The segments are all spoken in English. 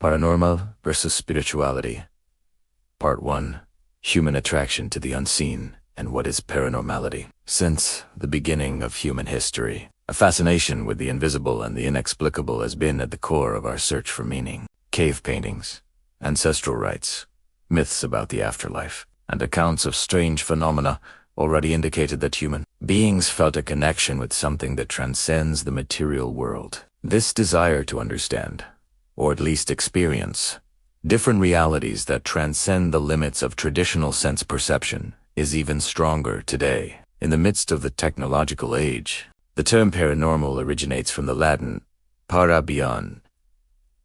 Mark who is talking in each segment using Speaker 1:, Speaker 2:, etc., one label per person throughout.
Speaker 1: Paranormal versus Spirituality. Part 1. Human Attraction to the Unseen and What is Paranormality. Since the beginning of human history, a fascination with the invisible and the inexplicable has been at the core of our search for meaning. Cave paintings, ancestral rites, myths about the afterlife, and accounts of strange phenomena already indicated that human beings felt a connection with something that transcends the material world. This desire to understand, or at least experience, different realities that transcend the limits of traditional sense perception is even stronger today. In the midst of the technological age, the term paranormal originates from the Latin para, beyond,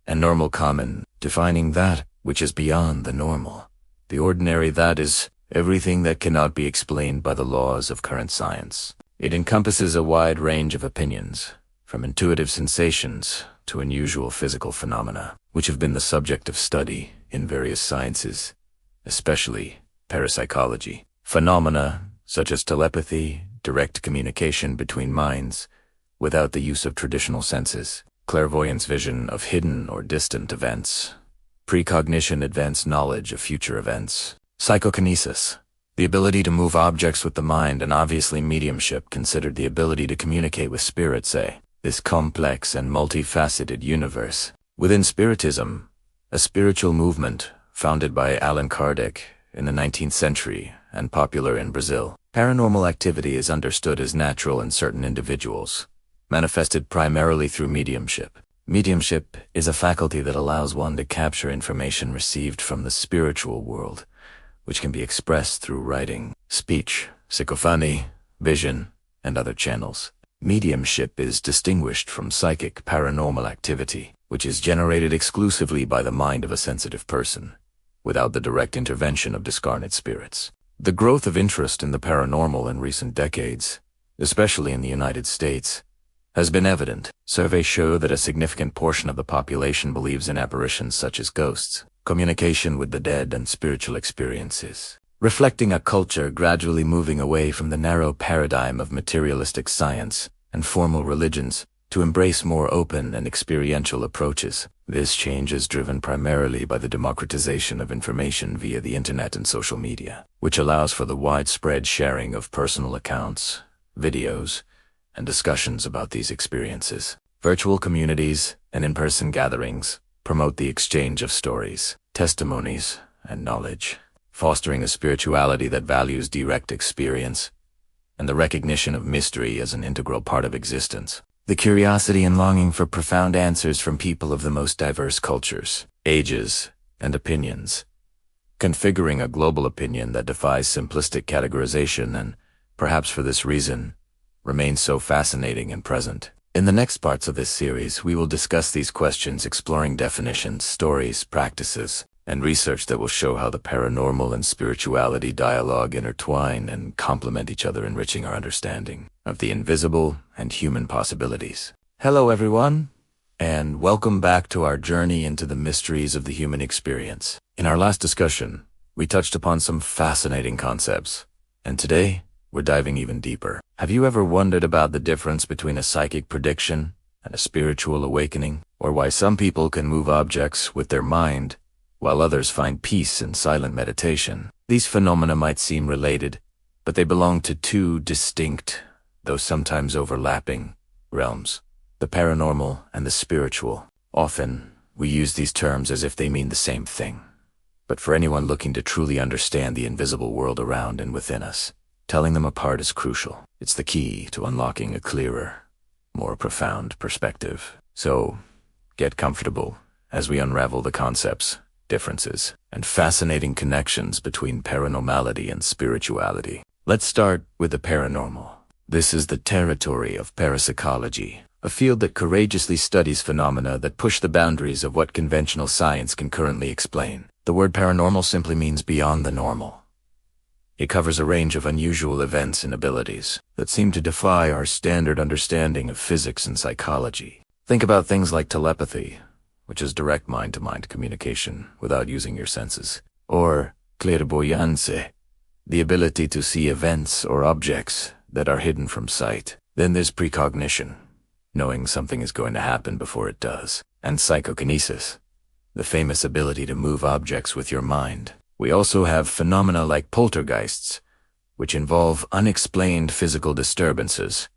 Speaker 1: and normal, common, defining that which is beyond the normal, the ordinary, that is, everything that cannot be explained by the laws of current science. It encompasses a wide range of opinions, from intuitive sensations to unusual physical phenomena, which have been the subject of study in various sciences, especially parapsychology. Phenomena such as telepathy, direct communication between minds without the use of traditional senses, clairvoyance, vision of hidden or distant events, precognition, advanced knowledge of future events, psychokinesis, the ability to move objects with the mind, and obviously mediumship, considered the ability to communicate with spirits, this complex and multifaceted universe. Within Spiritism, a spiritual movement founded by Allan Kardec in the 19th century and popular in Brazil, paranormal activity is understood as natural in certain individuals, manifested primarily through mediumship. Mediumship is a faculty that allows one to capture information received from the spiritual world, which can be expressed through writing, speech, psychophony, vision, and other channels. Mediumship is distinguished from psychic paranormal activity, which is generated exclusively by the mind of a sensitive person, without the direct intervention of discarnate spirits. The growth of interest in the paranormal in recent decades, especially in the United States, has been evident. Surveys show that a significant portion of the population believes in apparitions such as ghosts, communication with the dead, and spiritual experiences, reflecting a culture gradually moving away from the narrow paradigm of materialistic science and formal religions to embrace more open and experiential approaches. This change is driven primarily by the democratization of information via the internet and social media, which allows for the widespread sharing of personal accounts, videos, and discussions about these experiences. Virtual communities and in-person gatherings promote the exchange of stories, testimonies, and knowledge, fostering a spirituality that values direct experience and the recognition of mystery as an integral part of existence. The curiosity and longing for profound answers from people of the most diverse cultures, ages, and opinions, configuring a global opinion that defies simplistic categorization and, perhaps for this reason, remains so fascinating and present. In the next parts of this series, we will discuss these questions, exploring definitions, stories, practices, and research that will show how the paranormal and spirituality dialogue intertwine and complement each other, enriching our understanding of the invisible and human possibilities. Hello everyone, and welcome back to our journey into the mysteries of the human experience. In our last discussion, we touched upon some fascinating concepts, and today we're diving even deeper. Have you ever wondered about the difference between a psychic prediction and a spiritual awakening, or why some people can move objects with their mind while others find peace in silent meditation? These phenomena might seem related, but they belong to two distinct, though sometimes overlapping, realms: the paranormal and the spiritual. Often, we use these terms as if they mean the same thing. But for anyone looking to truly understand the invisible world around and within us, telling them apart is crucial. It's the key to unlocking a clearer, more profound perspective. So, get comfortable as we unravel the concepts, differences, and fascinating connections between paranormality and spirituality. Let's start with the paranormal. This is the territory of parapsychology, a field that courageously studies phenomena that push the boundaries of what conventional science can currently explain. The word paranormal simply means beyond the normal. It covers a range of unusual events and abilities that seem to defy our standard understanding of physics and psychology. Think about things like telepathy, which is direct mind-to-mind communication without using your senses, or clairvoyance, the ability to see events or objects that are hidden from sight. Then there's precognition, knowing something is going to happen before it does, and psychokinesis, the famous ability to move objects with your mind. We also have phenomena like poltergeists, which involve unexplained physical disturbances.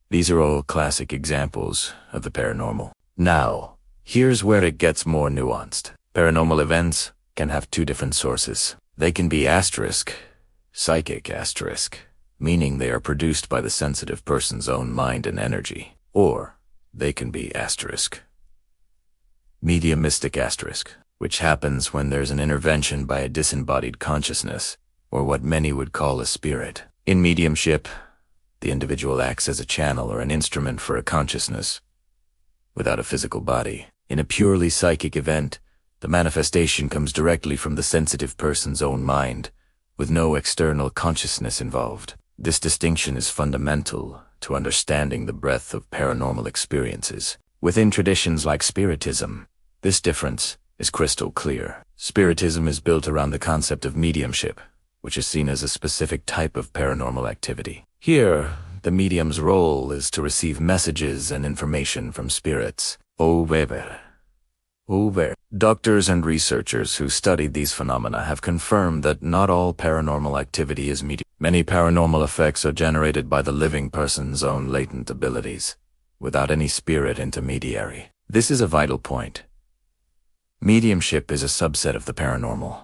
Speaker 1: These are all classic examples of the paranormal. Now, here's where it gets more nuanced. Paranormal events can have two different sources. They can be psychic, meaning they are produced by the sensitive person's own mind and energy. Or they can be mediumistic, which happens when there's an intervention by a disembodied consciousness, or what many would call a spirit. In mediumship, the individual acts as a channel or an instrument for a consciousness, without a physical body. In a purely psychic event, the manifestation comes directly from the sensitive person's own mind, with no external consciousness involved. This distinction is fundamental to understanding the breadth of paranormal experiences. Within traditions like Spiritism, this difference is crystal clear. Spiritism is built around the concept of mediumship, which is seen as a specific type of paranormal activity. Here, the medium's role is to receive messages and information from spirits. Doctors and researchers who studied these phenomena have confirmed that not all paranormal activity is medium. Many paranormal effects are generated by the living person's own latent abilities, without any spirit intermediary. This is a vital point. Mediumship is a subset of the paranormal,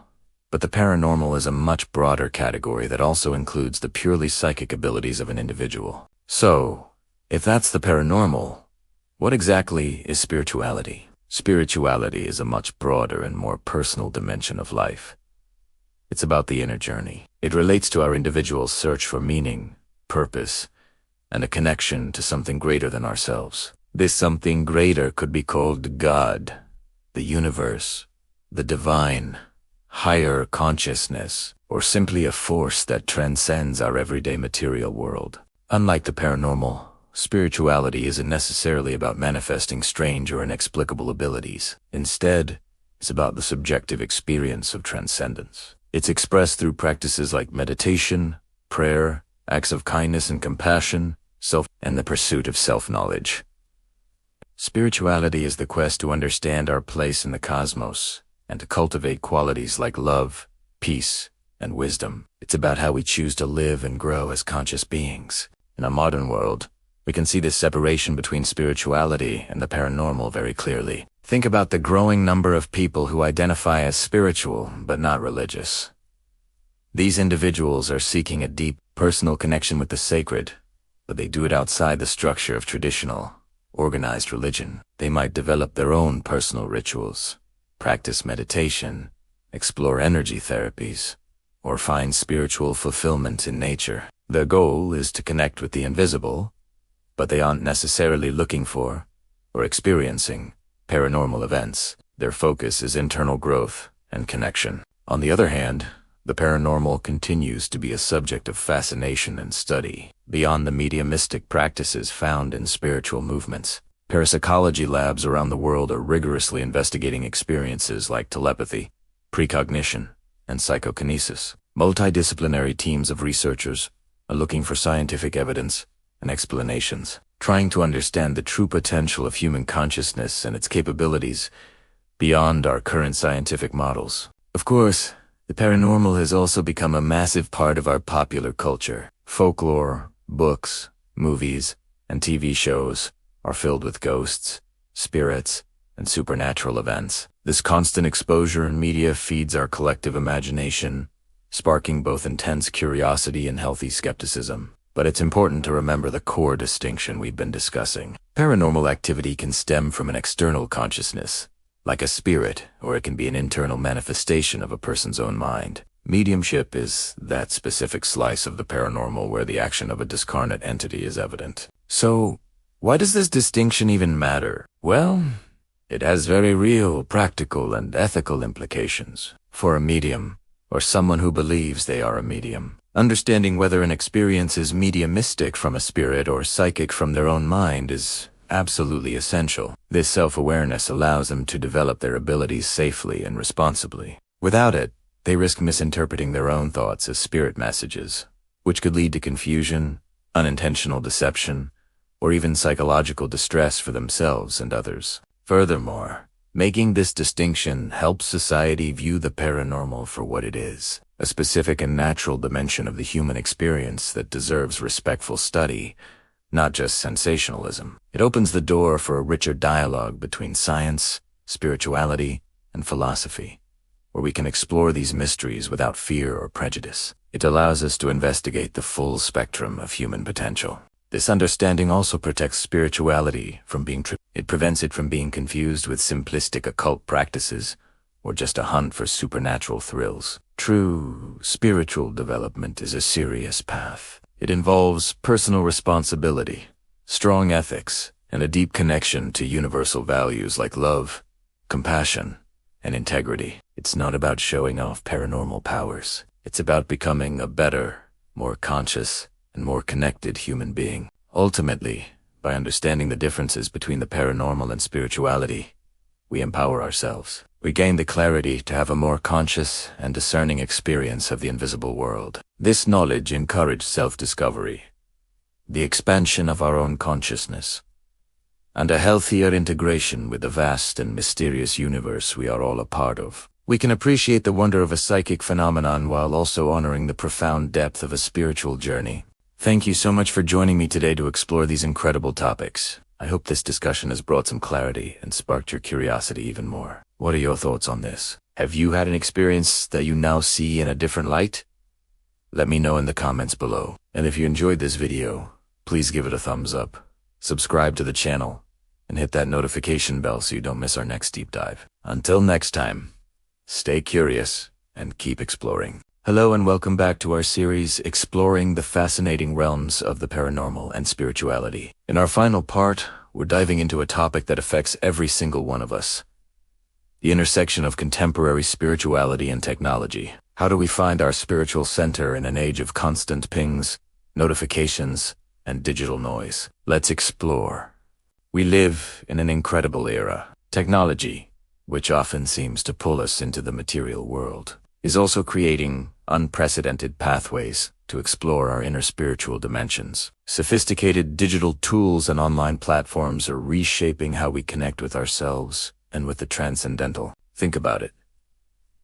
Speaker 1: but the paranormal is a much broader category that also includes the purely psychic abilities of an individual. So, if that's the paranormal, what exactly is spirituality? Spirituality is a much broader and more personal dimension of life. It's about the inner journey. It relates to our individual's search for meaning, purpose, and a connection to something greater than ourselves. This something greater could be called God, the universe, the divine, higher consciousness, or simply a force that transcends our everyday material world. Unlike the paranormal, spirituality isn't necessarily about manifesting strange or inexplicable abilities. Instead, it's about the subjective experience of transcendence. It's expressed through practices like meditation, prayer, acts of kindness and compassion, and the pursuit of self-knowledge. Spirituality is the quest to understand our place in the cosmos and to cultivate qualities like love, peace, and wisdom. It's about how we choose to live and grow as conscious beings. In a modern world, we can see this separation between spirituality and the paranormal very clearly. Think about the growing number of people who identify as spiritual but not religious. These individuals are seeking a deep, personal connection with the sacred, but they do it outside the structure of traditional, organized religion. They might develop their own personal rituals, practice meditation, explore energy therapies, or find spiritual fulfillment in nature. Their goal is to connect with the invisible, but they aren't necessarily looking for or experiencing paranormal events. Their focus is internal growth and connection. On the other hand, the paranormal continues to be a subject of fascination and study. Beyond the mediumistic practices found in spiritual movements, parapsychology labs around the world are rigorously investigating experiences like telepathy, precognition, and psychokinesis. Multidisciplinary teams of researchers are looking for scientific evidence and explanations, trying to understand the true potential of human consciousness and its capabilities beyond our current scientific models. Of course, the paranormal has also become a massive part of our popular culture. Folklore, books, movies, and TV shows are filled with ghosts, spirits, and supernatural events. This constant exposure in media feeds our collective imagination, sparking both intense curiosity and healthy skepticism. But it's important to remember the core distinction we've been discussing. Paranormal activity can stem from an external consciousness, like a spirit, or it can be an internal manifestation of a person's own mind. Mediumship is that specific slice of the paranormal where the action of a discarnate entity is evident. So, why does this distinction even matter? Well, it has very real, practical, and ethical implications. For a medium, or someone who believes they are a medium, understanding whether an experience is mediumistic from a spirit or psychic from their own mind is absolutely essential. This self-awareness allows them to develop their abilities safely and responsibly. Without it, they risk misinterpreting their own thoughts as spirit messages, which could lead to confusion, unintentional deception, or even psychological distress for themselves and others. Furthermore, Making this distinction helps society view the paranormal for what it is, a specific and natural dimension of the human experience that deserves respectful study, not just sensationalism. It opens the door for a richer dialogue between science, spirituality, and philosophy, where we can explore these mysteries without fear or prejudice. It allows us to investigate the full spectrum of human potential. This understanding also protects spirituality from being it prevents it from being confused with simplistic occult practices or just a hunt for supernatural thrills. True spiritual development is a serious path. It involves personal responsibility, strong ethics, and a deep connection to universal values like love, compassion, and integrity. It's not about showing off paranormal powers. It's about becoming a better, more conscious, and more connected human being. Ultimately, by understanding the differences between the paranormal and spirituality, we empower ourselves. We gain the clarity to have a more conscious and discerning experience of the invisible world. This knowledge encourages self-discovery, the expansion of our own consciousness, and a healthier integration with the vast and mysterious universe we are all a part of. We can appreciate the wonder of a psychic phenomenon while also honoring the profound depth of a spiritual journey. Thank you so much for joining me today to explore these incredible topics. I hope this discussion has brought some clarity and sparked your curiosity even more. What are your thoughts on this? Have you had an experience that you now see in a different light? Let me know in the comments below. And if you enjoyed this video, please give it a thumbs up, subscribe to the channel, and hit that notification bell so you don't miss our next deep dive. Until next time, stay curious and keep exploring. Hello and welcome back to our series exploring the fascinating realms of the paranormal and spirituality. In our final part, we're diving into a topic that affects every single one of us: the intersection of contemporary spirituality and technology. How do we find our spiritual center in an age of constant pings, notifications, and digital noise? Let's explore. We live in an incredible era. Technology, which often seems to pull us into the material world, is also creating unprecedented pathways to explore our inner spiritual dimensions. Sophisticated digital tools and online platforms are reshaping how we connect with ourselves and with the transcendental. Think about it.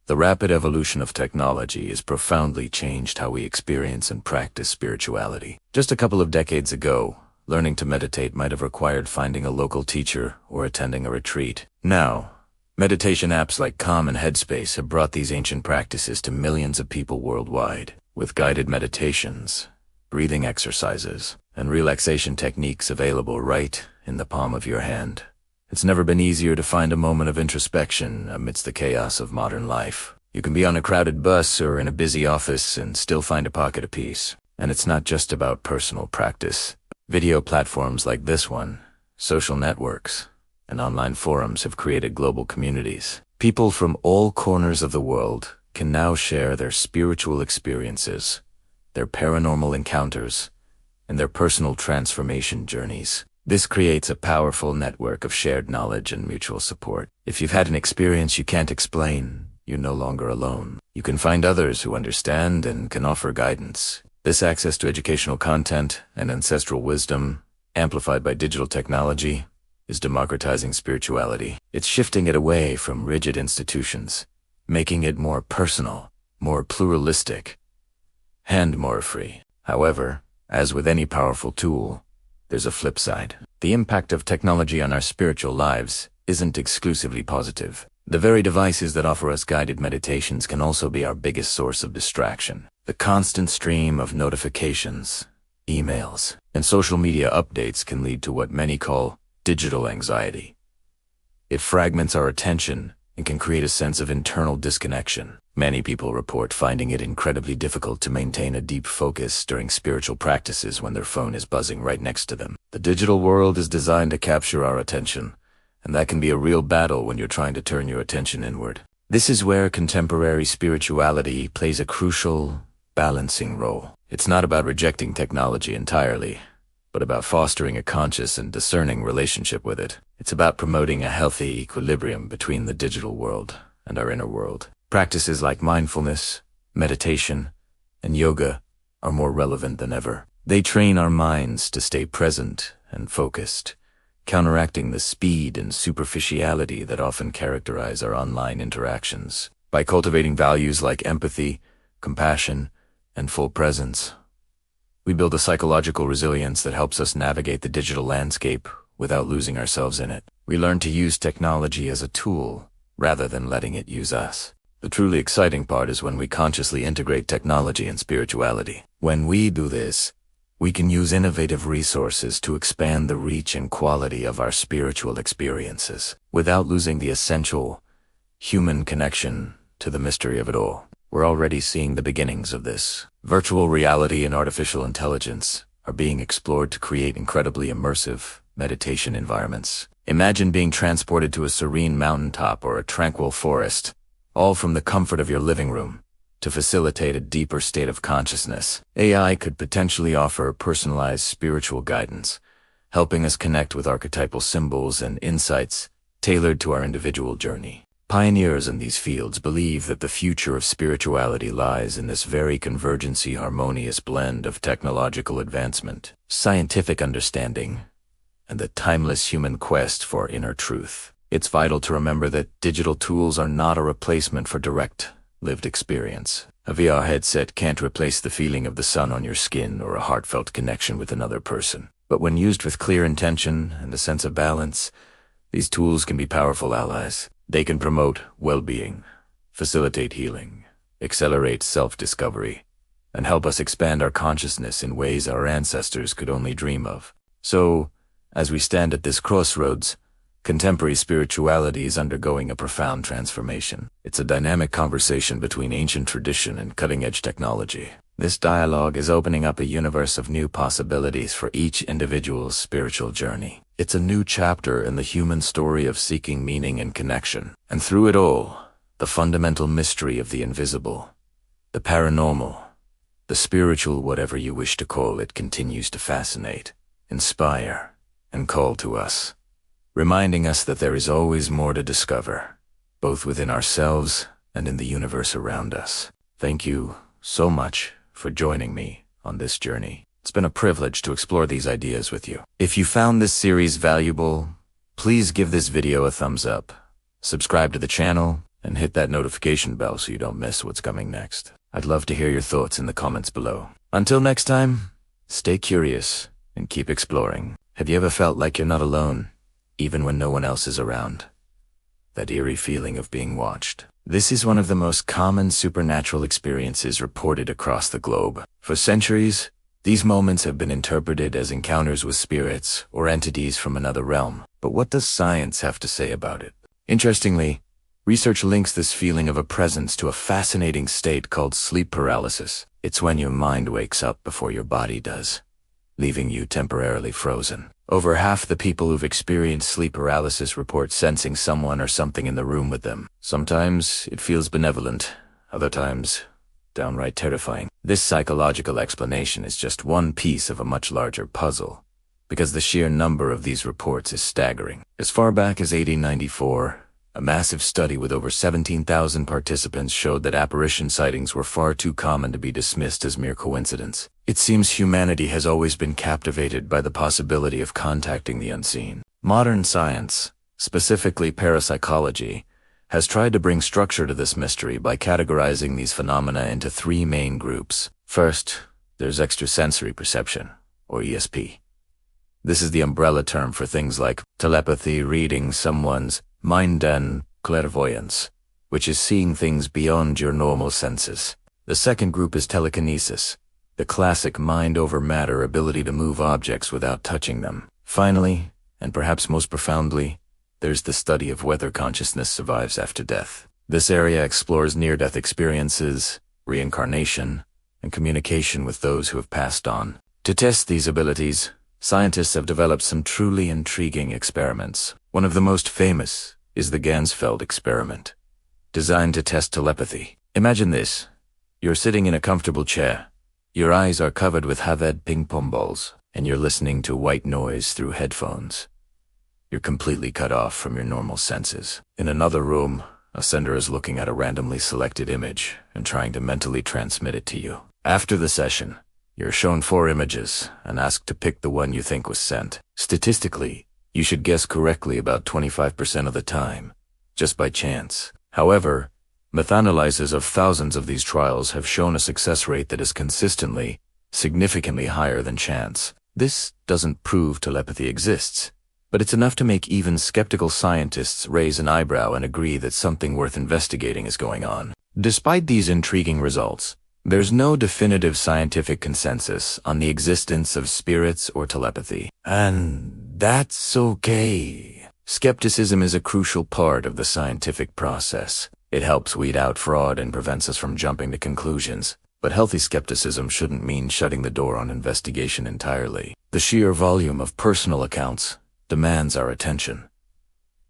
Speaker 1: The rapid evolution of technology has profoundly changed how we experience and practice spirituality. Just a couple of decades ago, learning to meditate might have required finding a local teacher or attending a retreat. Now, meditation apps like Calm and Headspace have brought these ancient practices to millions of people worldwide, with guided meditations, breathing exercises, and relaxation techniques available right in the palm of your hand. It's never been easier to find a moment of introspection amidst the chaos of modern life. You can be on a crowded bus or in a busy office and still find a pocket of peace. And it's not just about personal practice. Video platforms like this one, social networks, and online forums have created global communities. People from all corners of the world can now share their spiritual experiences, their paranormal encounters, and their personal transformation journeys. This creates a powerful network of shared knowledge and mutual support. If you've had an experience you can't explain, you're no longer alone. You can find others who understand and can offer guidance. This access to educational content and ancestral wisdom, amplified by digital technology, is democratizing spirituality. It's shifting it away from rigid institutions, making it more personal, more pluralistic, and more free. However, as with any powerful tool, there's a flip side. The impact of technology on our spiritual lives isn't exclusively positive. The very devices that offer us guided meditations can also be our biggest source of distraction. The constant stream of notifications, emails, and social media updates can lead to what many call digital anxiety. It fragments our attention and can create a sense of internal disconnection. Many people report finding it incredibly difficult to maintain a deep focus during spiritual practices when their phone is buzzing right next to them. The digital world is designed to capture our attention, and that can be a real battle when you're trying to turn your attention inward. This is where contemporary spirituality plays a crucial, balancing role. It's not about rejecting technology entirely, but about fostering a conscious and discerning relationship with it. It's about promoting a healthy equilibrium between the digital world and our inner world. Practices like mindfulness, meditation, and yoga are more relevant than ever. They train our minds to stay present and focused, counteracting the speed and superficiality that often characterize our online interactions. By cultivating values like empathy, compassion, and full presence, we build a psychological resilience that helps us navigate the digital landscape without losing ourselves in it. We learn to use technology as a tool rather than letting it use us. The truly exciting part is when we consciously integrate technology and spirituality. When we do this, we can use innovative resources to expand the reach and quality of our spiritual experiences without losing the essential human connection to the mystery of it all. We're already seeing the beginnings of this. Virtual reality and artificial intelligence are being explored to create incredibly immersive meditation environments. Imagine being transported to a serene mountaintop or a tranquil forest, all from the comfort of your living room. To facilitate a deeper state of consciousness, AI could potentially offer personalized spiritual guidance, helping us connect with archetypal symbols and insights tailored to our individual journey. Pioneers in these fields believe that the future of spirituality lies in this very convergency, harmonious blend of technological advancement, scientific understanding, and the timeless human quest for inner truth. It's vital to remember that digital tools are not a replacement for direct, lived experience. A VR headset can't replace the feeling of the sun on your skin or a heartfelt connection with another person. But when used with clear intention and a sense of balance, these tools can be powerful allies. They can promote well-being, facilitate healing, accelerate self-discovery, and help us expand our consciousness in ways our ancestors could only dream of. So, as we stand at this crossroads, contemporary spirituality is undergoing a profound transformation. It's a dynamic conversation between ancient tradition and cutting-edge technology. This dialogue is opening up a universe of new possibilities for each individual's spiritual journey. It's a new chapter in the human story of seeking meaning and connection. And through it all, the fundamental mystery of the invisible, the paranormal, the spiritual, whatever you wish to call it, continues to fascinate, inspire, and call to us, reminding us that there is always more to discover, both within ourselves and in the universe around us. Thank you so much for joining me on this journey. It's been a privilege to explore these ideas with you. If you found this series valuable, please give this video a thumbs up, subscribe to the channel, and hit that notification bell so you don't miss what's coming next. I'd love to hear your thoughts in the comments below. Until next time, stay curious and keep exploring. Have you ever felt like you're not alone, even when no one else is around? That eerie feeling of being watched. This is one of the most common supernatural experiences reported across the globe. For centuries, these moments have been interpreted as encounters with spirits or entities from another realm. But what does science have to say about it? Interestingly, research links this feeling of a presence to a fascinating state called sleep paralysis. It's when your mind wakes up before your body does, leaving you temporarily frozen. Over half the people who've experienced sleep paralysis report sensing someone or something in the room with them. Sometimes it feels benevolent, other times downright terrifying. This psychological explanation is just one piece of a much larger puzzle, because the sheer number of these reports is staggering. As far back as 1894, a massive study with over 17,000 participants showed that apparition sightings were far too common to be dismissed as mere coincidence. It seems humanity has always been captivated by the possibility of contacting the unseen. Modern science, specifically parapsychology, has tried to bring structure to this mystery by categorizing these phenomena into three main groups. First, there's extrasensory perception, or ESP. This is the umbrella term for things like telepathy, reading someone's mind, and clairvoyance, which is seeing things beyond your normal senses. The second group is telekinesis, the classic mind over matter ability to move objects without touching them. Finally, and perhaps most profoundly, there's the study of whether consciousness survives after death. This area explores near-death experiences, reincarnation, and communication with those who have passed on. To test these abilities, scientists have developed some truly intriguing experiments. One of the most famous is the Ganzfeld experiment, designed to test telepathy. Imagine this. You're sitting in a comfortable chair. Your eyes are covered with Haved ping pong balls, and you're listening to white noise through headphones. You're completely cut off from your normal senses. In another room, a sender is looking at a randomly selected image and trying to mentally transmit it to you. After the session, you're shown 4 images and asked to pick the one you think was sent. Statistically, You should guess correctly about 25% of the time, just by chance. However, meta-analyses of thousands of these trials have shown a success rate that is consistently, significantly higher than chance. This doesn't prove telepathy exists, but it's enough to make even skeptical scientists raise an eyebrow and agree that something worth investigating is going on. Despite these intriguing results, there's no definitive scientific consensus on the existence of spirits or telepathy. And that's okay. Skepticism is a crucial part of the scientific process. It helps weed out fraud and prevents us from jumping to conclusions. But healthy skepticism shouldn't mean shutting the door on investigation entirely. The sheer volume of personal accounts demands our attention.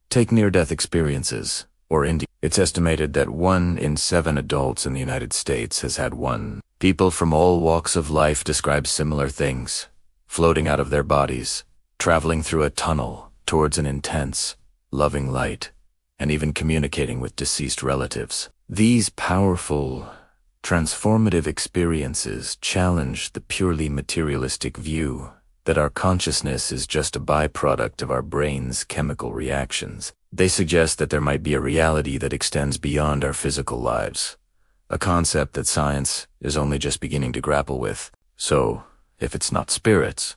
Speaker 1: Take near-death experiences, or India. It's estimated that 1 in 7 adults in the United States has had one. People from all walks of life describe similar things: floating out of their bodies, traveling through a tunnel towards an intense, loving light, and even communicating with deceased relatives. These powerful, transformative experiences challenge the purely materialistic view that our consciousness is just a byproduct of our brain's chemical reactions. They suggest that there might be a reality that extends beyond our physical lives, a concept that science is only just beginning to grapple with. So, if it's not spirits,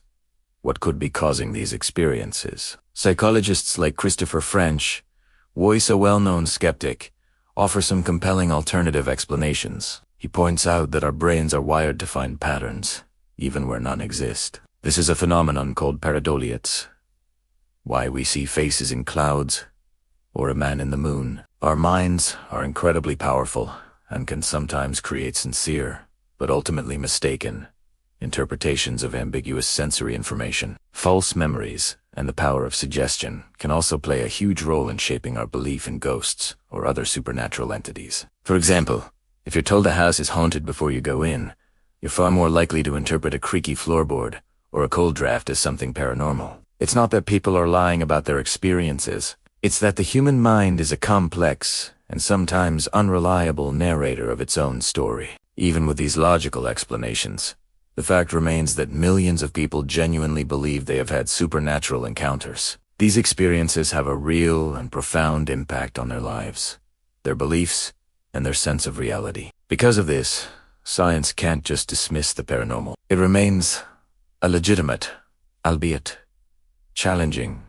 Speaker 1: what could be causing these experiences? Psychologists like Christopher French, once a well-known skeptic, offer some compelling alternative explanations. He points out that our brains are wired to find patterns, even where none exist. This is a phenomenon called pareidolia. Why we see faces in clouds, or a man in the moon. Our minds are incredibly powerful and can sometimes create sincere, but ultimately mistaken, interpretations of ambiguous sensory information. False memories and the power of suggestion can also play a huge role in shaping our belief in ghosts or other supernatural entities. For example, if you're told a house is haunted before you go in, you're far more likely to interpret a creaky floorboard or a cold draft as something paranormal. It's not that people are lying about their experiences. It's that the human mind is a complex and sometimes unreliable narrator of its own story. Even with these logical explanations, the fact remains that millions of people genuinely believe they have had supernatural encounters. These experiences have a real and profound impact on their lives, their beliefs, and their sense of reality. Because of this, science can't just dismiss the paranormal. It remains a legitimate, albeit challenging,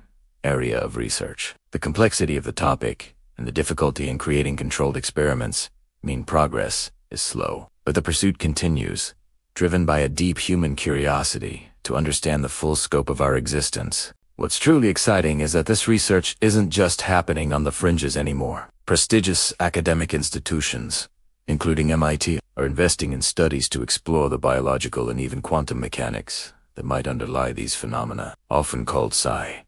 Speaker 1: area of research. The complexity of the topic and the difficulty in creating controlled experiments mean progress is slow. But the pursuit continues, driven by a deep human curiosity to understand the full scope of our existence. What's truly exciting is that this research isn't just happening on the fringes anymore. Prestigious academic institutions, including MIT, are investing in studies to explore the biological and even quantum mechanics that might underlie these phenomena, often called psi.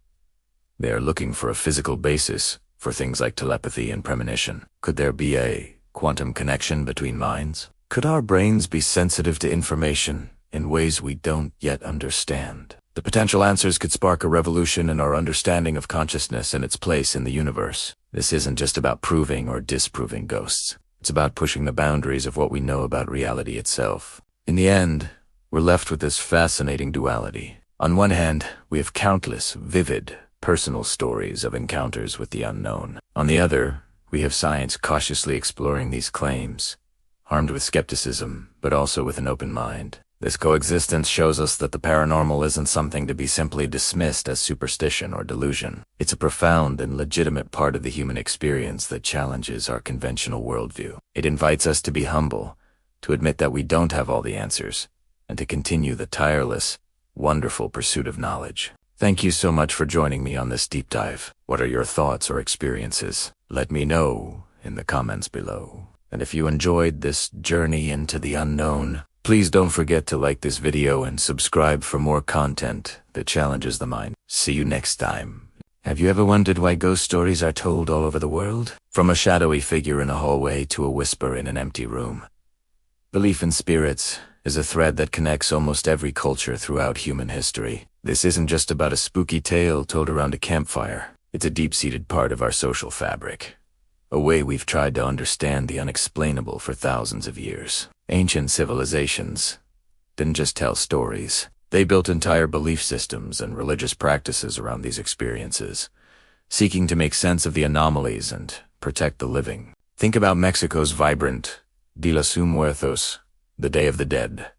Speaker 1: They are looking for a physical basis for things like telepathy and premonition. Could there be a quantum connection between minds? Could our brains be sensitive to information in ways we don't yet understand? The potential answers could spark a revolution in our understanding of consciousness and its place in the universe. This isn't just about proving or disproving ghosts. It's about pushing the boundaries of what we know about reality itself. In the end, we're left with this fascinating duality. On one hand, we have countless, vivid, personal stories of encounters with the unknown. On the other, we have science cautiously exploring these claims, armed with skepticism, but also with an open mind. This coexistence shows us that the paranormal isn't something to be simply dismissed as superstition or delusion. It's a profound and legitimate part of the human experience that challenges our conventional worldview. It invites us to be humble, to admit that we don't have all the answers, and to continue the tireless, wonderful pursuit of knowledge. Thank you so much for joining me on this deep dive. What are your thoughts or experiences? Let me know in the comments below. And if you enjoyed this journey into the unknown, please don't forget to like this video and subscribe for more content that challenges the mind. See you next time. Have you ever wondered why ghost stories are told all over the world? From a shadowy figure in a hallway to a whisper in an empty room, belief in spirits is a thread that connects almost every culture throughout human history. This isn't just about a spooky tale told around a campfire. It's a deep-seated part of our social fabric, a way we've tried to understand the unexplainable for thousands of years. Ancient civilizations didn't just tell stories. They built entire belief systems and religious practices around these experiences, seeking to make sense of the anomalies and protect the living. Think about Mexico's vibrant Dia de los Muertos, the Day of the Dead.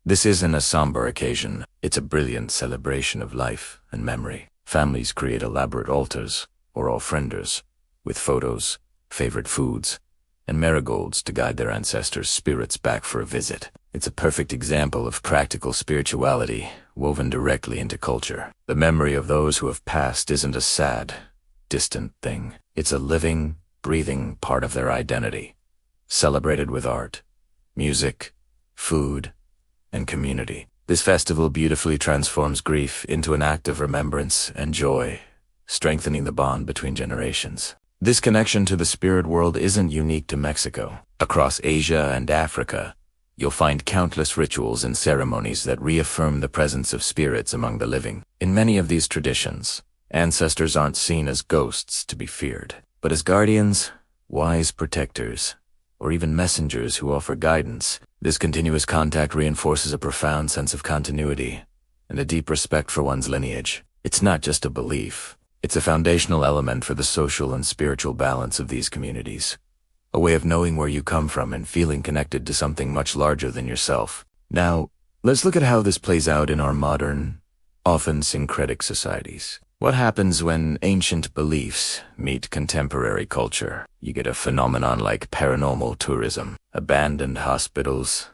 Speaker 1: This isn't a somber occasion, it's a brilliant celebration of life and memory. Families create elaborate altars, or ofrendas, with photos, favorite foods, and marigolds to guide their ancestors' spirits back for a visit. It's a perfect example of practical spirituality woven directly into culture. The memory of those who have passed isn't a sad, distant thing. It's a living, breathing part of their identity, celebrated with art, music, food, and community. This festival beautifully transforms grief into an act of remembrance and joy, strengthening the bond between generations. This connection to the spirit world isn't unique to Mexico. Across Asia and Africa, you'll find countless rituals and ceremonies that reaffirm the presence of spirits among the living. In many of these traditions, ancestors aren't seen as ghosts to be feared, but as guardians, wise protectors, or even messengers who offer guidance. This continuous contact reinforces a profound sense of continuity and a deep respect for one's lineage. It's not just a belief. It's a foundational element for the social and spiritual balance of these communities, a way of knowing where you come from and feeling connected to something much larger than yourself. Now, let's look at how this plays out in our modern, often syncretic societies. What happens when ancient beliefs meet contemporary culture? You get a phenomenon like paranormal tourism. Abandoned hospitals,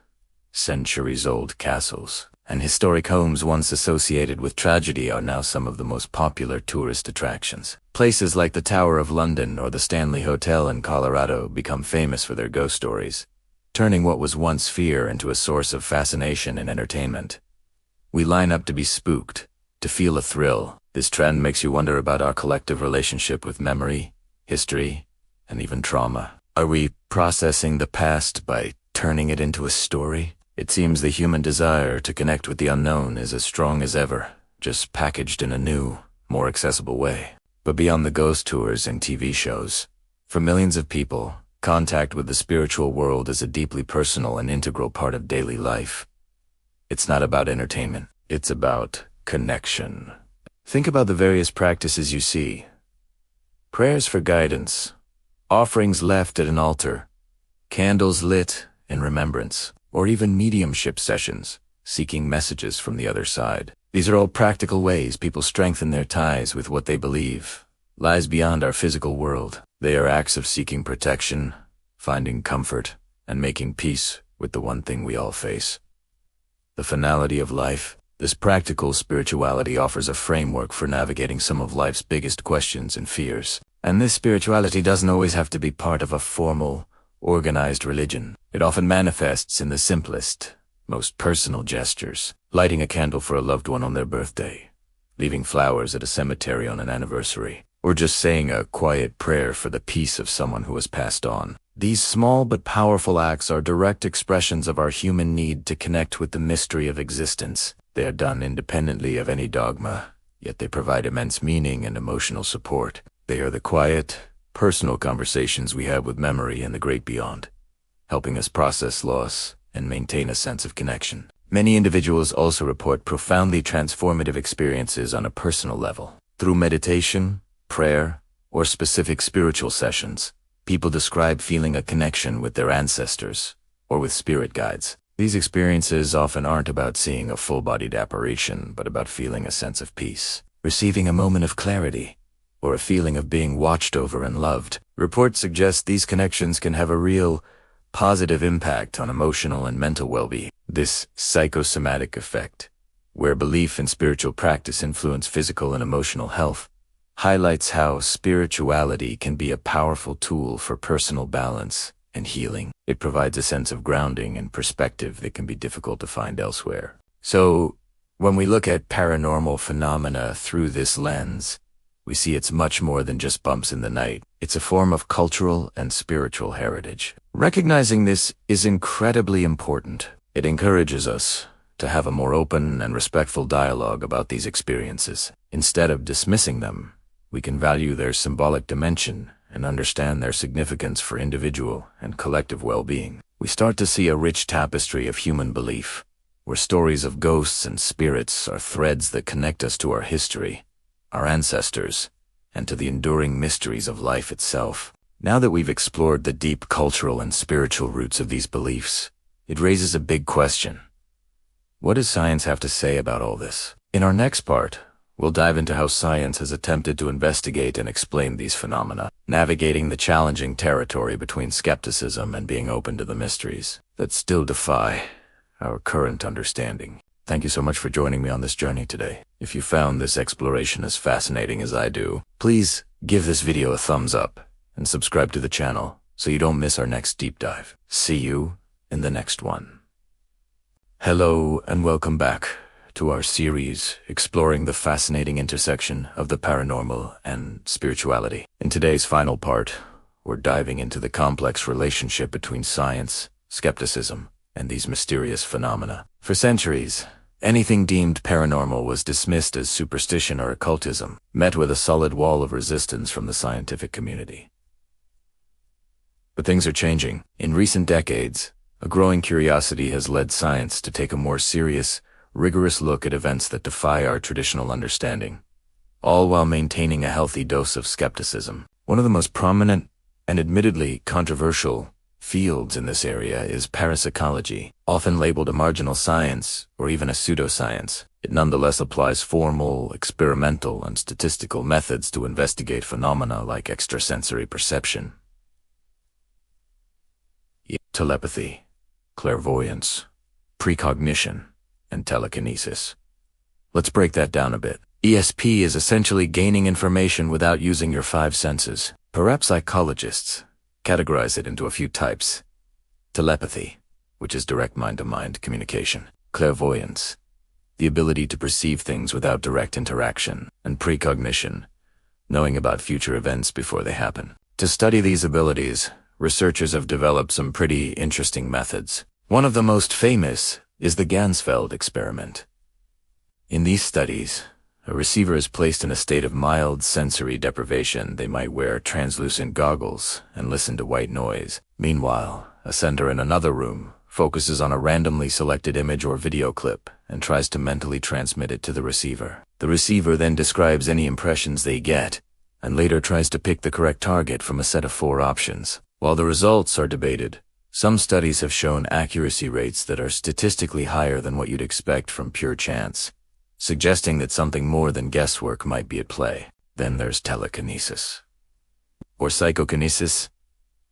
Speaker 1: centuries-old castles, and historic homes once associated with tragedy are now some of the most popular tourist attractions. Places like the Tower of London or the Stanley Hotel in Colorado become famous for their ghost stories, turning what was once fear into a source of fascination and entertainment. We line up to be spooked, to feel a thrill. This trend makes you wonder about our collective relationship with memory, history, and even trauma. Are we processing the past by turning it into a story? It seems the human desire to connect with the unknown is as strong as ever, just packaged in a new, more accessible way. But beyond the ghost tours and TV shows, for millions of people, contact with the spiritual world is a deeply personal and integral part of daily life. It's not about entertainment, it's about connection. Think about the various practices you see. Prayers for guidance, offerings left at an altar, candles lit in remembrance, or even mediumship sessions, seeking messages from the other side. These are all practical ways people strengthen their ties with what they believe lies beyond our physical world. They are acts of seeking protection, finding comfort, and making peace with the one thing we all face: the finality of life. This practical spirituality offers a framework for navigating some of life's biggest questions and fears. And this spirituality doesn't always have to be part of a formal, organized religion. It often manifests in the simplest, most personal gestures: lighting a candle for a loved one on their birthday, leaving flowers at a cemetery on an anniversary, or just saying a quiet prayer for the peace of someone who has passed on. These small but powerful acts are direct expressions of our human need to connect with the mystery of existence. They are done independently of any dogma, yet they provide immense meaning and emotional support. They are the quiet, personal conversations we have with memory and the great beyond, helping us process loss and maintain a sense of connection. Many individuals also report profoundly transformative experiences on a personal level. Through meditation, prayer, or specific spiritual sessions, people describe feeling a connection with their ancestors or with spirit guides. These experiences often aren't about seeing a full-bodied apparition, but about feeling a sense of peace, receiving a moment of clarity, or a feeling of being watched over and loved. Reports suggest these connections can have a real, positive impact on emotional and mental well-being. This psychosomatic effect, where belief and spiritual practice influence physical and emotional health, highlights how spirituality can be a powerful tool for personal balance and healing. It provides a sense of grounding and perspective that can be difficult to find elsewhere. So, when we look at paranormal phenomena through this lens, we see it's much more than just bumps in the night. It's a form of cultural and spiritual heritage. Recognizing this is incredibly important. It encourages us to have a more open and respectful dialogue about these experiences. Instead of dismissing them, we can value their symbolic dimension and understand their significance for individual and collective well-being. We start to see a rich tapestry of human belief, where stories of ghosts and spirits are threads that connect us to our history, our ancestors, and to the enduring mysteries of life itself. Now that we've explored the deep cultural and spiritual roots of these beliefs, it raises a big question. What does science have to say about all this? In our next part, we'll dive into how science has attempted to investigate and explain these phenomena, navigating the challenging territory between skepticism and being open to the mysteries that still defy our current understanding. Thank you so much for joining me on this journey today. If you found this exploration as fascinating as I do, please give this video a thumbs up and subscribe to the channel so you don't miss our next deep dive. See you in the next one. Hello and welcome back to our series exploring the fascinating intersection of the paranormal and spirituality. In today's final part, we're diving into the complex relationship between science, skepticism, and these mysterious phenomena. For centuries, anything deemed paranormal was dismissed as superstition or occultism, met with a solid wall of resistance from the scientific community. But things are changing. In recent decades, a growing curiosity has led science to take a more serious, rigorous look at events that defy our traditional understanding, all while maintaining a healthy dose of skepticism. One of the most prominent and admittedly controversial fields in this area is parapsychology, often labeled a marginal science or even a pseudoscience. It nonetheless applies formal, experimental, and statistical methods to investigate phenomena like extrasensory perception, telepathy, clairvoyance, precognition, and telekinesis. Let's break that down a bit. ESP is essentially gaining information without using your five senses. Parapsychologists categorize it into a few types. Telepathy, which is direct mind-to-mind communication. Clairvoyance, the ability to perceive things without direct interaction. And precognition, knowing about future events before they happen. To study these abilities, researchers have developed some pretty interesting methods. One of the most famous is the Ganzfeld experiment. In these studies, a receiver is placed in a state of mild sensory deprivation. They might wear translucent goggles and listen to white noise. Meanwhile, a sender in another room focuses on a randomly selected image or video clip and tries to mentally transmit it to the receiver. The receiver then describes any impressions they get and later tries to pick the correct target from a set of 4 options. While the results are debated, some studies have shown accuracy rates that are statistically higher than what you'd expect from pure chance, suggesting that something more than guesswork might be at play. Then there's telekinesis, or psychokinesis,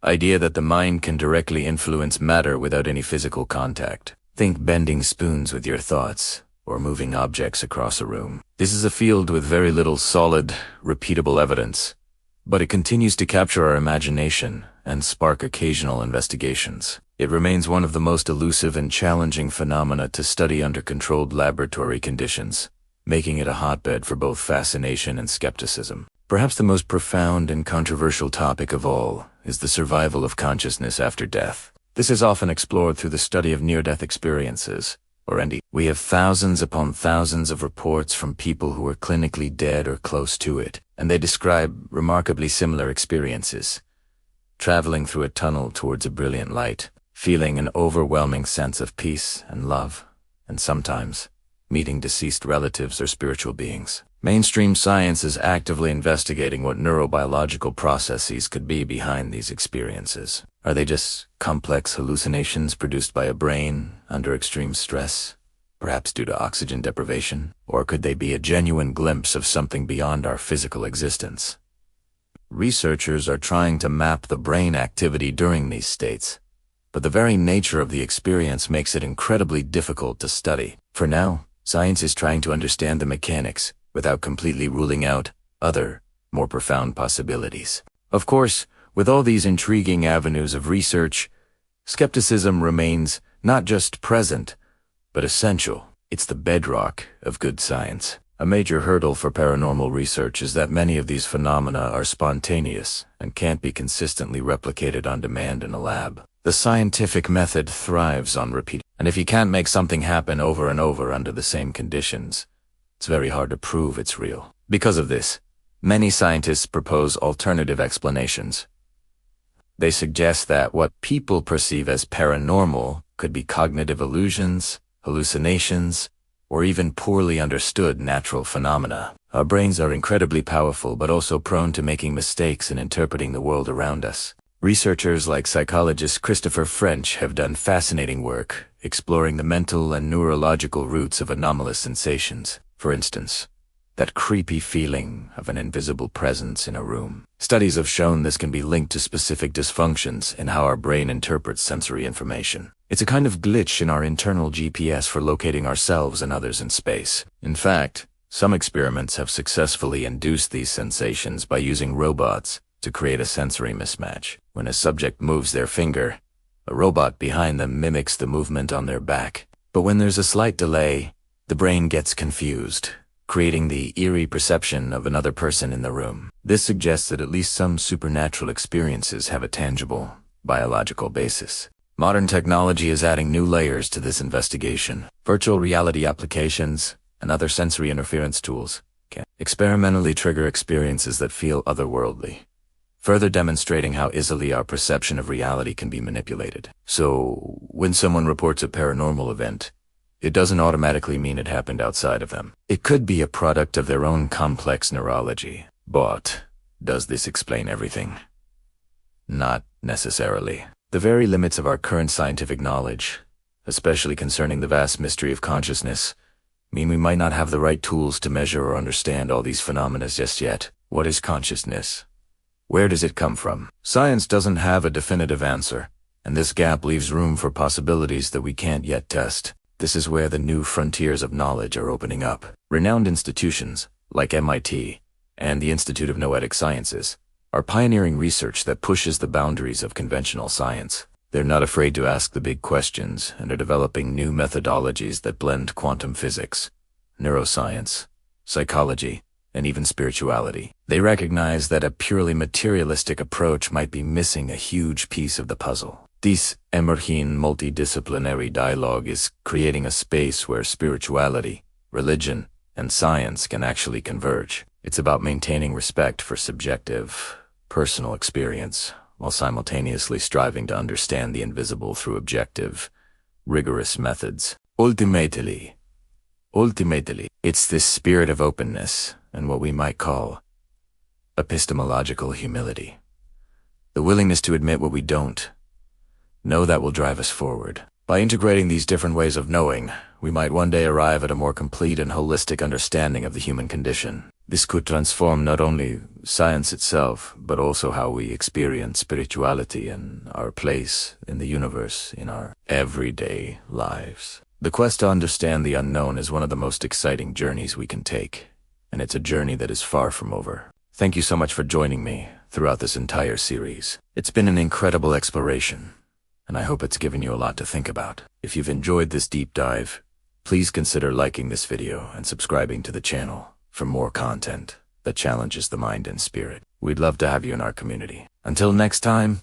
Speaker 1: idea that the mind can directly influence matter without any physical contact. Think bending spoons with your thoughts, or moving objects across a room. This is a field with very little solid, repeatable evidence, but it continues to capture our imagination and spark occasional investigations. It remains one of the most elusive and challenging phenomena to study under controlled laboratory conditions, making it a hotbed for both fascination and skepticism. Perhaps the most profound and controversial topic of all is the survival of consciousness after death. This is often explored through the study of near-death experiences, or ND. We have thousands upon thousands of reports from people who are clinically dead or close to it, and they describe remarkably similar experiences. Traveling through a tunnel towards a brilliant light, feeling an overwhelming sense of peace and love, and sometimes meeting deceased relatives or spiritual beings. Mainstream science is actively investigating what neurobiological processes could be behind these experiences. Are they just complex hallucinations produced by a brain under extreme stress, perhaps due to oxygen deprivation? Or could they be a genuine glimpse of something beyond our physical existence? Researchers are trying to map the brain activity during these states, but the very nature of the experience makes it incredibly difficult to study. For now, science is trying to understand the mechanics without completely ruling out other, more profound possibilities. Of course, with all these intriguing avenues of research, skepticism remains not just present, but essential. It's the bedrock of good science. A major hurdle for paranormal research is that many of these phenomena are spontaneous and can't be consistently replicated on demand in a lab. The scientific method thrives on repeat, and if you can't make something happen over and over under the same conditions, it's very hard to prove it's real. Because of this, many scientists propose alternative explanations. They suggest that what people perceive as paranormal could be cognitive illusions, hallucinations, or even poorly understood natural phenomena. Our brains are incredibly powerful but also prone to making mistakes in interpreting the world around us. Researchers like psychologist Christopher French have done fascinating work exploring the mental and neurological roots of anomalous sensations. For instance, that creepy feeling of an invisible presence in a room. Studies have shown this can be linked to specific dysfunctions in how our brain interprets sensory information. It's a kind of glitch in our internal GPS for locating ourselves and others in space. In fact, some experiments have successfully induced these sensations by using robots to create a sensory mismatch. When a subject moves their finger, a robot behind them mimics the movement on their back. But when there's a slight delay, the brain gets confused, creating the eerie perception of another person in the room. This suggests that at least some supernatural experiences have a tangible, biological basis. Modern technology is adding new layers to this investigation. Virtual reality applications and other sensory interference tools can experimentally trigger experiences that feel otherworldly, further demonstrating how easily our perception of reality can be manipulated. So, when someone reports a paranormal event, it doesn't automatically mean it happened outside of them. It could be a product of their own complex neurology. But does this explain everything? Not necessarily. The very limits of our current scientific knowledge, especially concerning the vast mystery of consciousness, mean we might not have the right tools to measure or understand all these phenomena just yet. What is consciousness? Where does it come from? Science doesn't have a definitive answer, and this gap leaves room for possibilities that we can't yet test. This is where the new frontiers of knowledge are opening up. Renowned institutions, like MIT and the Institute of Noetic Sciences, are pioneering research that pushes the boundaries of conventional science. They're not afraid to ask the big questions and are developing new methodologies that blend quantum physics, neuroscience, psychology, and even spirituality. They recognize that a purely materialistic approach might be missing a huge piece of the puzzle. This emerging multidisciplinary dialogue is creating a space where spirituality, religion, and science can actually converge. It's about maintaining respect for subjective, personal experience, while simultaneously striving to understand the invisible through objective, rigorous methods. Ultimately, it's this spirit of openness and what we might call epistemological humility. The willingness to admit what we don't know that will drive us forward. By integrating these different ways of knowing, we might one day arrive at a more complete and holistic understanding of the human condition. This could transform not only science itself, but also how we experience spirituality and our place in the universe in our everyday lives. The quest to understand the unknown is one of the most exciting journeys we can take, and it's a journey that is far from over. Thank you so much for joining me throughout this entire series. It's been an incredible exploration, and I hope it's given you a lot to think about. If you've enjoyed this deep dive, please consider liking this video and subscribing to the channel for more content that challenges the mind and spirit. We'd love to have you in our community. Until next time,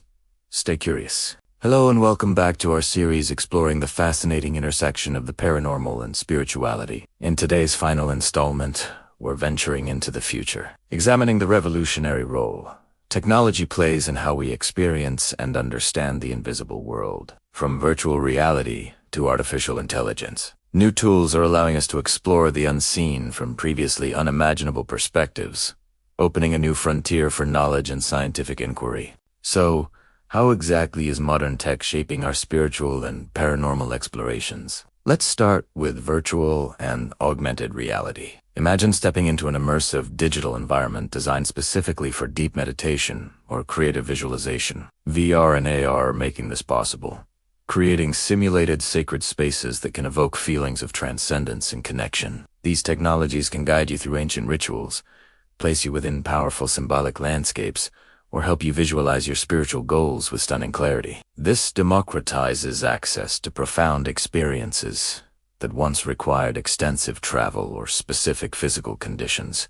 Speaker 1: stay curious. Hello and welcome back to our series exploring the fascinating intersection of the paranormal and spirituality. In today's final installment, we're venturing into the future, examining the revolutionary role technology plays in how we experience and understand the invisible world. From virtual reality to artificial intelligence, new tools are allowing us to explore the unseen from previously unimaginable perspectives, opening a new frontier for knowledge and scientific inquiry. So, how exactly is modern tech shaping our spiritual and paranormal explorations? Let's start with virtual and augmented reality. Imagine stepping into an immersive digital environment designed specifically for deep meditation or creative visualization. VR and AR are making this possible, creating simulated sacred spaces that can evoke feelings of transcendence and connection. These technologies can guide you through ancient rituals, place you within powerful symbolic landscapes, or help you visualize your spiritual goals with stunning clarity. This democratizes access to profound experiences that once required extensive travel or specific physical conditions,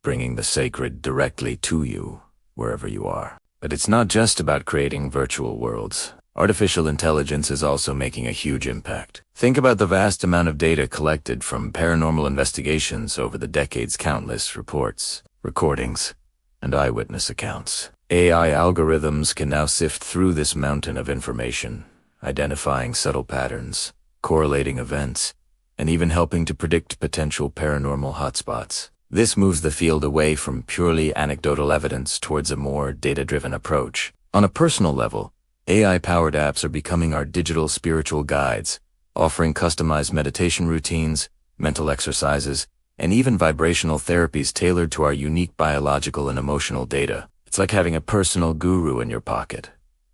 Speaker 1: bringing the sacred directly to you wherever you are. But it's not just about creating virtual worlds. Artificial intelligence is also making a huge impact. Think about the vast amount of data collected from paranormal investigations over the decades, countless reports, recordings, and eyewitness accounts. AI algorithms can now sift through this mountain of information, identifying subtle patterns, correlating events, and even helping to predict potential paranormal hotspots. This moves the field away from purely anecdotal evidence towards a more data-driven approach. On a personal level, AI-powered apps are becoming our digital spiritual guides, offering customized meditation routines, mental exercises, and even vibrational therapies tailored to our unique biological and emotional data. It's like having a personal guru in your pocket,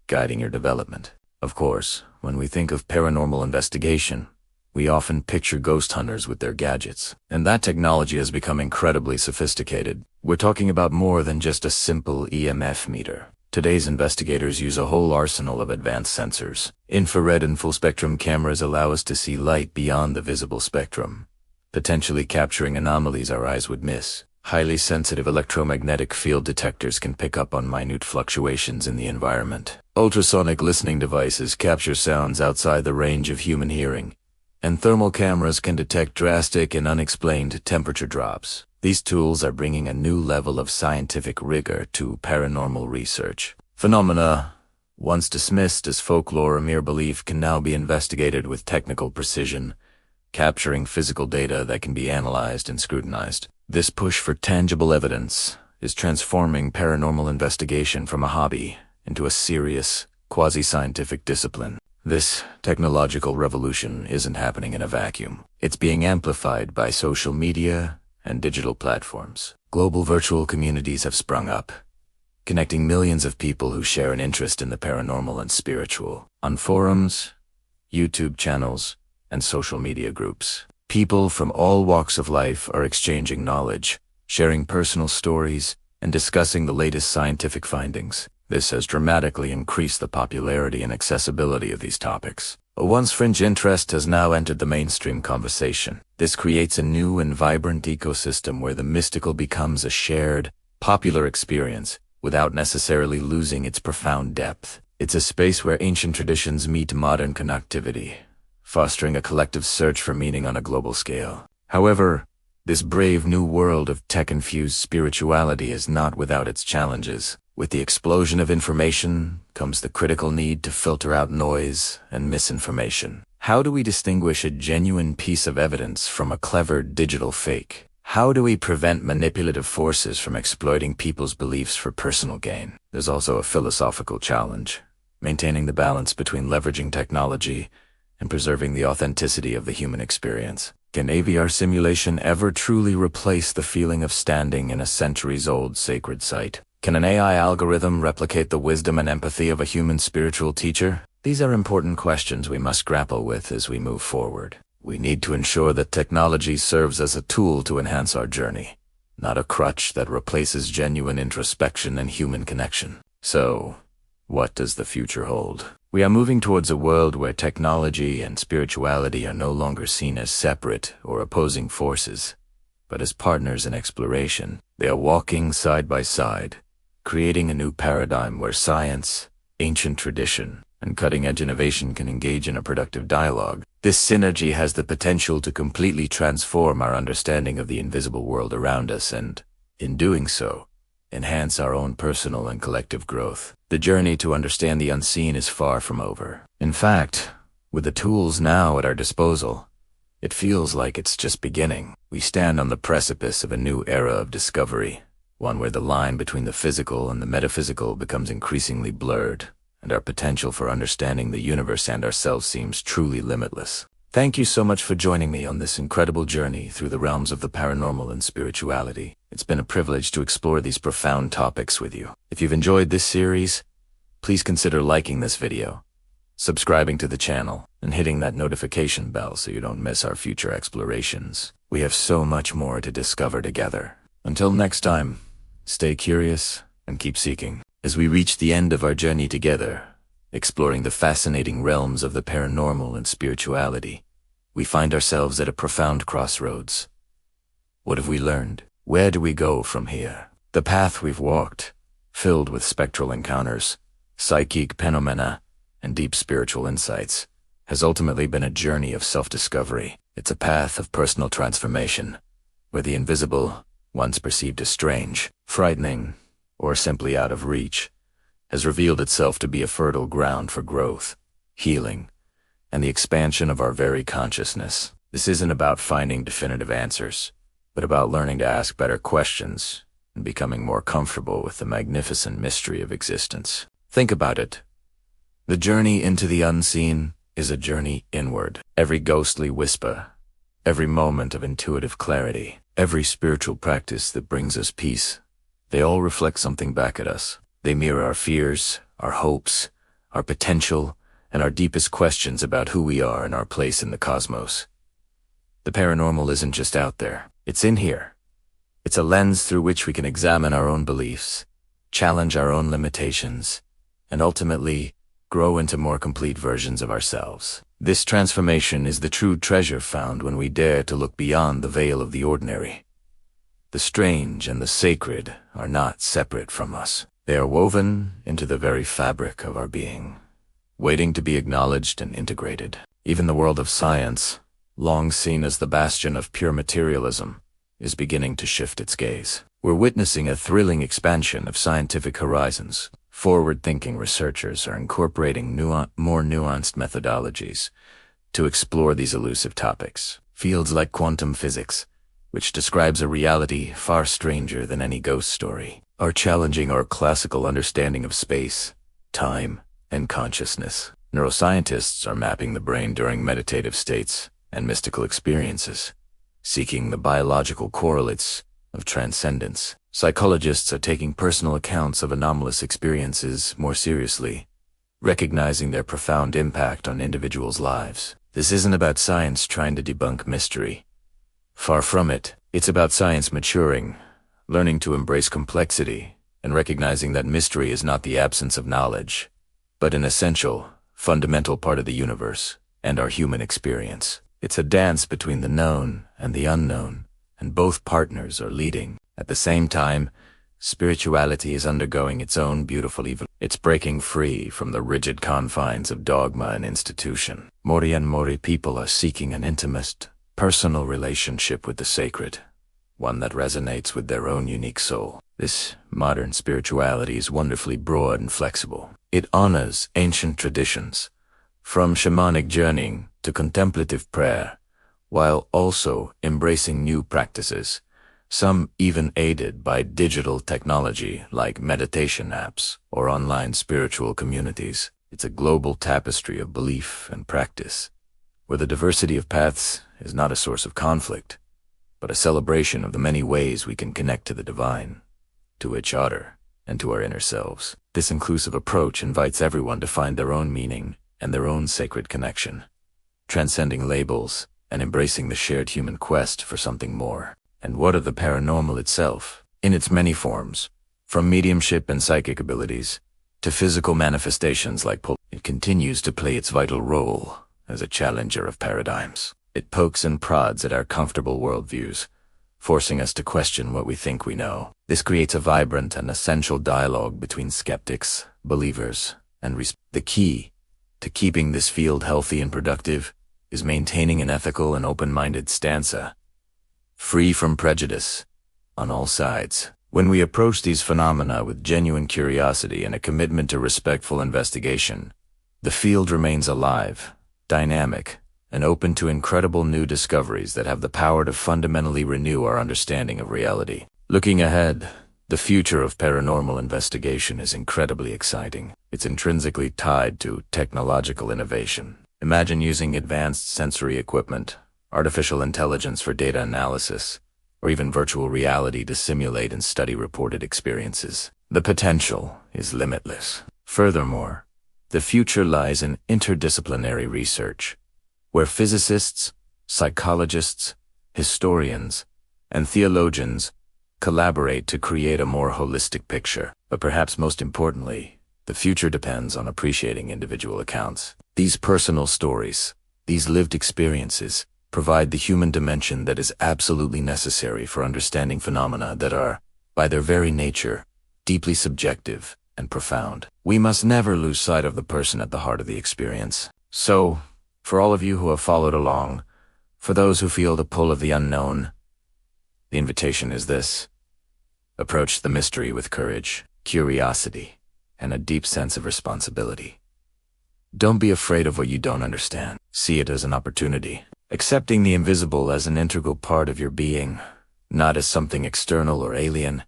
Speaker 1: guiding your development. Of course, when we think of paranormal investigation, we often picture ghost hunters with their gadgets, and that technology has become incredibly sophisticated. We're talking about more than just a simple EMF meter. Today's investigators use a whole arsenal of advanced sensors. Infrared and full-spectrum cameras allow us to see light beyond the visible spectrum, potentially capturing anomalies our eyes would miss. Highly sensitive electromagnetic field detectors can pick up on minute fluctuations in the environment. Ultrasonic listening devices capture sounds outside the range of human hearing, and thermal cameras can detect drastic and unexplained temperature drops. These tools are bringing a new level of scientific rigor to paranormal research. Phenomena, once dismissed as folklore or mere belief, can now be investigated with technical precision, capturing physical data that can be analyzed and scrutinized. This push for tangible evidence is transforming paranormal investigation from a hobby into a serious, quasi-scientific discipline. This technological revolution isn't happening in a vacuum. It's being amplified by social media and digital platforms. Global virtual communities have sprung up, connecting millions of people who share an interest in the paranormal and spiritual. On forums, YouTube channels, and social media groups, people from all walks of life are exchanging knowledge, sharing personal stories, and discussing the latest scientific findings. This has dramatically increased the popularity and accessibility of these topics. A once fringe interest has now entered the mainstream conversation. This creates a new and vibrant ecosystem where the mystical becomes a shared, popular experience without necessarily losing its profound depth. It's a space where ancient traditions meet modern connectivity, fostering a collective search for meaning on a global scale. However, this brave new world of tech-infused spirituality is not without its challenges. With the explosion of information comes the critical need to filter out noise and misinformation. How do we distinguish a genuine piece of evidence from a clever digital fake? How do we prevent manipulative forces from exploiting people's beliefs for personal gain? There's also a philosophical challenge, maintaining the balance between leveraging technology and preserving the authenticity of the human experience. Can AVR simulation ever truly replace the feeling of standing in a centuries-old sacred site? Can an AI algorithm replicate the wisdom and empathy of a human spiritual teacher? These are important questions we must grapple with as we move forward. We need to ensure that technology serves as a tool to enhance our journey, not a crutch that replaces genuine introspection and human connection. So, what does the future hold? We are moving towards a world where technology and spirituality are no longer seen as separate or opposing forces, but as partners in exploration. They are walking side by side, creating a new paradigm where science, ancient tradition, and cutting-edge innovation can engage in a productive dialogue. This synergy has the potential to completely transform our understanding of the invisible world around us and, in doing so, enhance our own personal and collective growth. The journey to understand the unseen is far from over. In fact, with the tools now at our disposal, it feels like it's just beginning. We stand on the precipice of a new era of discovery, one where the line between the physical and the metaphysical becomes increasingly blurred, and our potential for understanding the universe and ourselves seems truly limitless. Thank you so much for joining me on this incredible journey through the realms of the paranormal and spirituality. It's been a privilege to explore these profound topics with you. If you've enjoyed this series, please consider liking this video, subscribing to the channel, and hitting that notification bell so you don't miss our future explorations. We have so much more to discover together. Until next time, stay curious and keep seeking. As we reach the end of our journey together, exploring the fascinating realms of the paranormal and spirituality, we find ourselves at a profound crossroads. What have we learned? Where do we go from here? The path we've walked, filled with spectral encounters, psychic phenomena, and deep spiritual insights, has ultimately been a journey of self-discovery. It's a path of personal transformation, where the invisible, once perceived as strange, frightening, or simply out of reach, has revealed itself to be a fertile ground for growth, healing, and the expansion of our very consciousness. This isn't about finding definitive answers, but about learning to ask better questions and becoming more comfortable with the magnificent mystery of existence. Think about it. The journey into the unseen is a journey inward. Every ghostly whisper, every moment of intuitive clarity, every spiritual practice that brings us peace, they all reflect something back at us. They mirror our fears, our hopes, our potential, and our deepest questions about who we are and our place in the cosmos. The paranormal isn't just out there. It's in here. It's a lens through which we can examine our own beliefs, challenge our own limitations, and ultimately grow into more complete versions of ourselves. This transformation is the true treasure found when we dare to look beyond the veil of the ordinary. The strange and the sacred are not separate from us. They are woven into the very fabric of our being, waiting to be acknowledged and integrated. Even the world of science, long seen as the bastion of pure materialism, is beginning to shift its gaze. We're witnessing a thrilling expansion of scientific horizons. Forward-thinking researchers are incorporating more nuanced methodologies to explore these elusive topics. Fields like quantum physics, which describes a reality far stranger than any ghost story, are challenging our classical understanding of space, time, and consciousness. Neuroscientists are mapping the brain during meditative states and mystical experiences, seeking the biological correlates of transcendence. Psychologists are taking personal accounts of anomalous experiences more seriously, recognizing their profound impact on individuals' lives. This isn't about science trying to debunk mystery. Far from it. It's about science maturing, learning to embrace complexity, and recognizing that mystery is not the absence of knowledge, but an essential, fundamental part of the universe and our human experience. It's a dance between the known and the unknown, and both partners are leading. At the same time, spirituality is undergoing its own beautiful evolution. It's breaking free from the rigid confines of dogma and institution. Mori and Mori people are seeking an intimate, personal relationship with the sacred, one that resonates with their own unique soul. This modern spirituality is wonderfully broad and flexible. It honors ancient traditions, from shamanic journeying to contemplative prayer, while also embracing new practices, some even aided by digital technology like meditation apps or online spiritual communities. It's a global tapestry of belief and practice, where the diversity of paths is not a source of conflict, but a celebration of the many ways we can connect to the divine, to each other, and to our inner selves. This inclusive approach invites everyone to find their own meaning and their own sacred connection, transcending labels and embracing the shared human quest for something more. And what of the paranormal itself? In its many forms, from mediumship and psychic abilities to physical manifestations like it continues to play its vital role as a challenger of paradigms. It pokes and prods at our comfortable worldviews, forcing us to question what we think we know. This creates a vibrant and essential dialogue between skeptics, believers, and the key to keeping this field healthy and productive is maintaining an ethical and open-minded stance, free from prejudice, on all sides. When we approach these phenomena with genuine curiosity and a commitment to respectful investigation, the field remains alive, dynamic, and open to incredible new discoveries that have the power to fundamentally renew our understanding of reality. Looking ahead, the future of paranormal investigation is incredibly exciting. It's intrinsically tied to technological innovation. Imagine using advanced sensory equipment, artificial intelligence for data analysis, or even virtual reality to simulate and study reported experiences. The potential is limitless. Furthermore, the future lies in interdisciplinary research, where physicists, psychologists, historians, and theologians collaborate to create a more holistic picture. But perhaps most importantly, the future depends on appreciating individual accounts. These personal stories, these lived experiences, provide the human dimension that is absolutely necessary for understanding phenomena that are, by their very nature, deeply subjective and profound. We must never lose sight of the person at the heart of the experience. So, for all of you who have followed along, for those who feel the pull of the unknown, the invitation is this: approach the mystery with courage, curiosity, and a deep sense of responsibility. Don't be afraid of what you don't understand. See it as an opportunity. Accepting the invisible as an integral part of your being, not as something external or alien,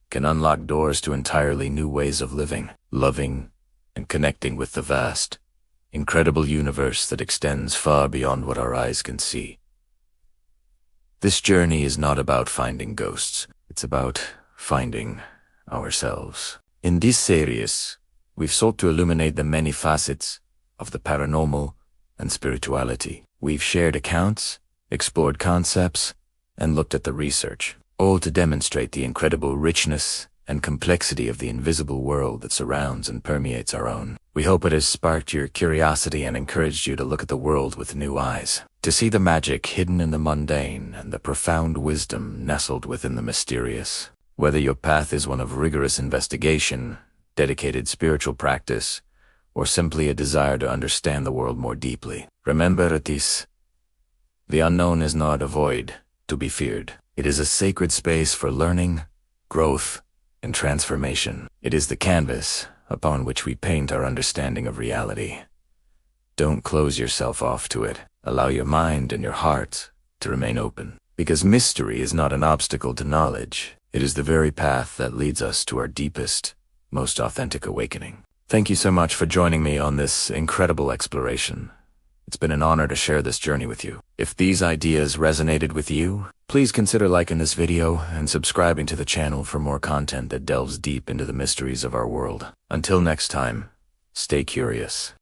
Speaker 1: can unlock doors to entirely new ways of living, loving, and connecting with the vast, incredible universe that extends far beyond what our eyes can see. This journey is not about finding ghosts. It's about finding ourselves. In this series, we've sought to illuminate the many facets of the paranormal and spirituality. We've shared accounts, explored concepts, and looked at the research, all to demonstrate the incredible richness and complexity of the invisible world that surrounds and permeates our own. We hope it has sparked your curiosity and encouraged you to look at the world with new eyes, to see the magic hidden in the mundane and the profound wisdom nestled within the mysterious. Whether your path is one of rigorous investigation, dedicated spiritual practice, or simply a desire to understand the world more deeply, remember this: the unknown is not a void to be feared. It is a sacred space for learning, growth, and transformation. It is the canvas upon which we paint our understanding of reality. Don't close yourself off to it. Allow your mind and your heart to remain open. Because mystery is not an obstacle to knowledge. It is the very path that leads us to our deepest, most authentic awakening. Thank you so much for joining me on this incredible exploration. It's been an honor to share this journey with you. If these ideas resonated with you, please consider liking this video and subscribing to the channel for more content that delves deep into the mysteries of our world. Until next time, stay curious.